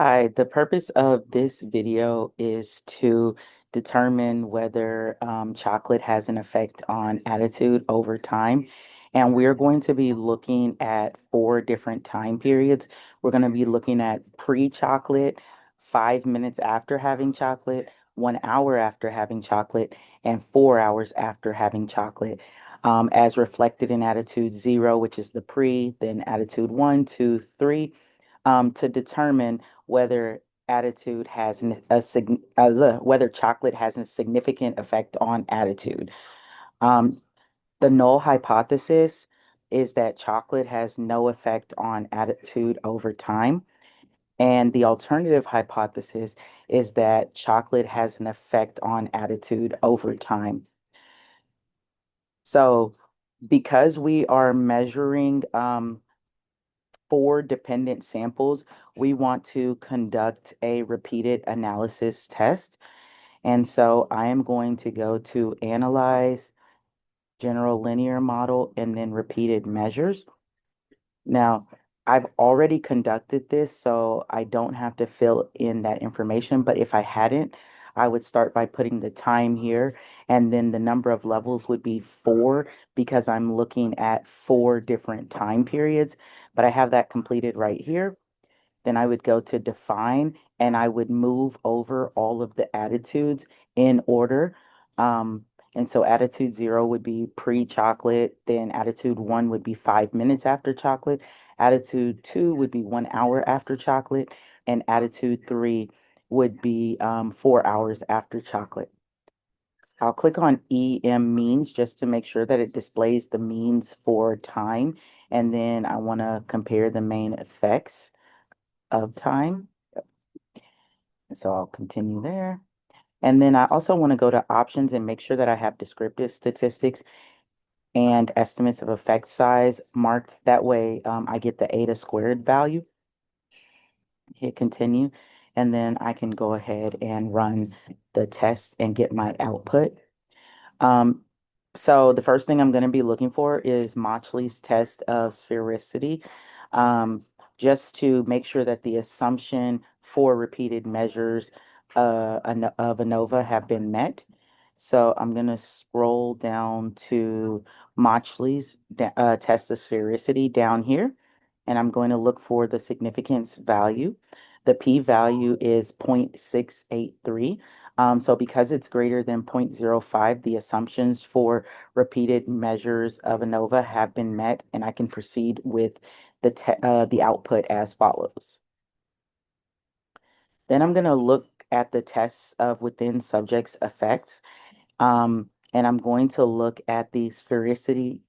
Hi, the purpose of this video is to determine whether chocolate has an effect on attitude over time. And we're going to be looking at four different time periods. We're going to be looking at pre-chocolate, 5 minutes after having chocolate, 1 hour after having chocolate, and 4 hours after having chocolate. As reflected in attitude zero, which is the pre, then attitude one, two, three, to determine whether attitude has whether chocolate has a significant effect on attitude. Um, the null hypothesis is that chocolate has no effect on attitude over time. And the alternative hypothesis is that chocolate has an effect on attitude over time. So, because we are measuring four dependent samples, we want to conduct a repeated analysis test. And so I am going to go to Analyze, General Linear Model, and then Repeated Measures. Now, I've already conducted this, so I don't have to fill in that information. But if I hadn't, I would start by putting the time here, and then the number of levels would be four because I'm looking at four different time periods. But I have that completed right here. Then I would go to define and I would move over all of the attitudes in order. And so attitude zero would be pre-chocolate, then attitude one would be 5 minutes after chocolate, attitude two would be 1 hour after chocolate, and attitude three would be 4 hours after chocolate. I'll click on EM means just to make sure that it displays the means for time. And then I want to compare the main effects of time. So I'll continue there. And then I also want to go to options and make sure that I have descriptive statistics and estimates of effect size marked. That way I get the eta squared value. Hit continue. And then I can go ahead and run the test and get my output. Um, so the first thing I'm going to be looking for is Mauchly's test of sphericity, just to make sure that the assumption for repeated measures of ANOVA have been met. So I'm going to scroll down to Mauchly's test of sphericity down here, and I'm going to look for the significance value. The p-value is 0.683. So because it's greater than 0.05, the assumptions for repeated measures of ANOVA have been met, and I can proceed with the output as follows. Then I'm going to look at the tests of within subjects effects, and I'm going to look at the sphericity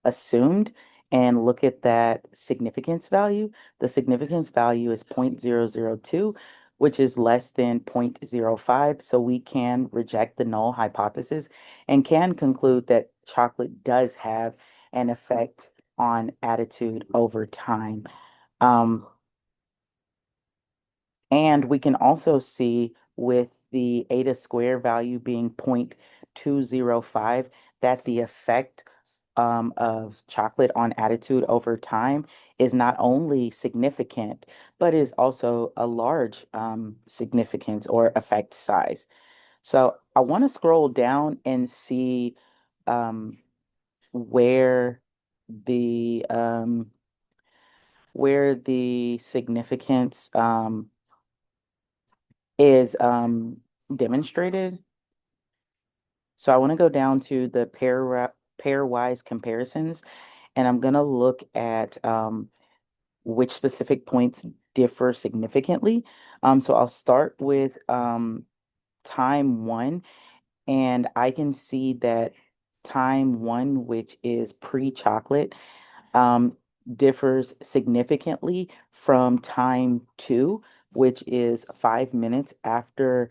assumed and look at that significance value. The significance value is 0.002, which is less than 0.05. So we can reject the null hypothesis and can conclude that chocolate does have an effect on attitude over time. Um, and we can also see with the eta square value being 0.205 that the effect of chocolate on attitude over time is not only significant, but is also a large significance or effect size. So I want to scroll down and see um, where the significance is demonstrated. So I want to go down to the pairwise comparisons, and I'm going to look at which specific points differ significantly. So I'll start with time one, and I can see that time one, which is pre-chocolate, um, differs significantly from time two, which is 5 minutes after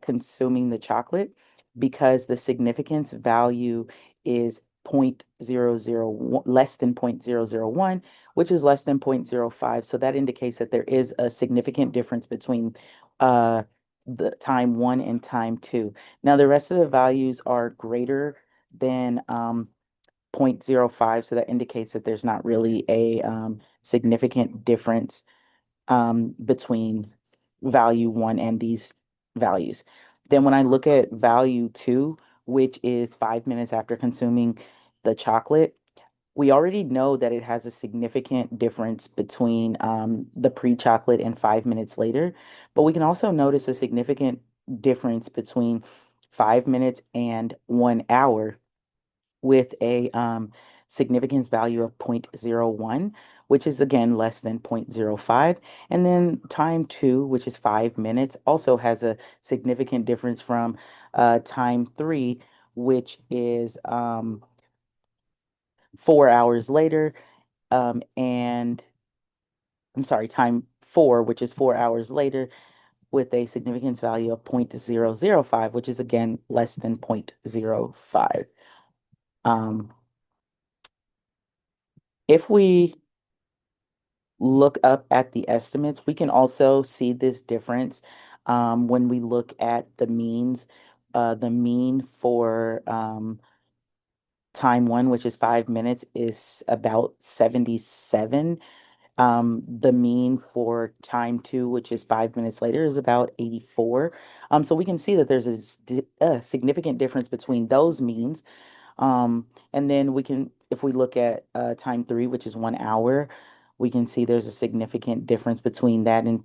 consuming the chocolate, because the significance value is 0.001, less than 0.001, which is less than 0.05. So that indicates that there is a significant difference between the time one and time two. Now, the rest of the values are greater than 0.05, so that indicates that there's not really a significant difference between value one and these values. Then when I look at value two, which is 5 minutes after consuming the chocolate, we already know that it has a significant difference between the pre-chocolate and 5 minutes later, but we can also notice a significant difference between 5 minutes and 1 hour with a significance value of 0.01, which is again less than 0.05. And then time two, which is 5 minutes, also has a significant difference from time three, which is 4 hours later. And I'm sorry, time four, which is 4 hours later, with a significance value of 0.005, which is again less than 0.05. Um, if we look up at the estimates, we can also see this difference when we look at the means. The mean for time one, which is 5 minutes, is about 77. The mean for time two, which is 5 minutes later, is about 84. So we can see that there's a significant difference between those means. And then we can, if we look at time three, which is 1 hour, we can see there's a significant difference between that and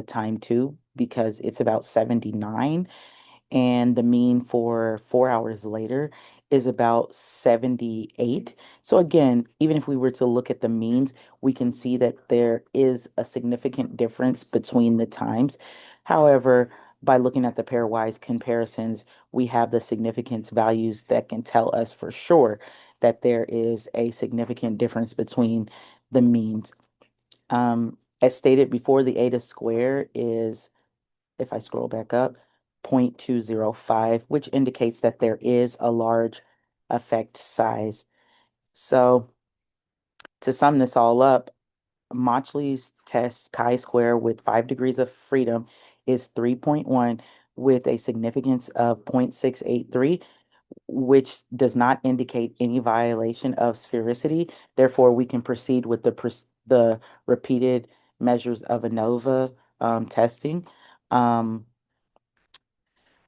time two because it's about 79, and the mean for 4 hours later is about 78. So again, even if we were to look at the means, we can see that there is a significant difference between the times. However, by looking at the pairwise comparisons, we have the significance values that can tell us for sure that there is a significant difference between the means. As stated before, the eta square is, if I scroll back up, 0.205, which indicates that there is a large effect size. So to sum this all up, Mauchly's test chi-square with 5 degrees of freedom is 3.1 with a significance of 0.683, which does not indicate any violation of sphericity. Therefore, we can proceed with the repeated measures of ANOVA testing. Um,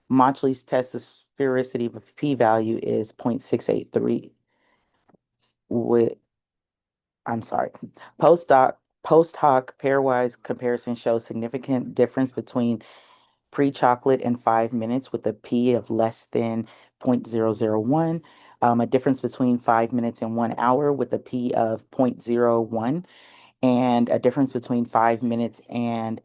Mauchly's test of sphericity p-value is 0.683 with, I'm sorry, post hoc pairwise comparison shows significant difference between pre-chocolate and 5 minutes with a p of less than 0.001, a difference between 5 minutes and 1 hour with a p of 0.01, and a difference between 5 minutes and,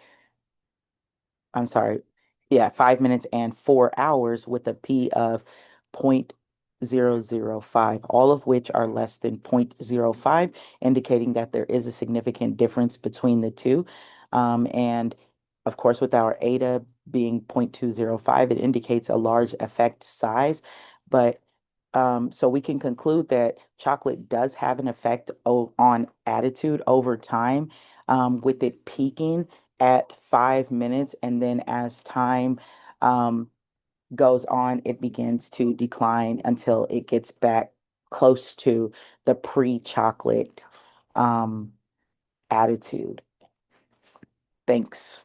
I'm sorry, yeah, 5 minutes and 4 hours with a p of 0.005, all of which are less than 0.05, indicating that there is a significant difference between the two. And of course, with our eta being 0.205, it indicates a large effect size. But so we can conclude that chocolate does have an effect on attitude over time, with it peaking at 5 minutes, and then as time um, goes on, it begins to decline until it gets back close to the pre-chocolate um, attitude. Thanks.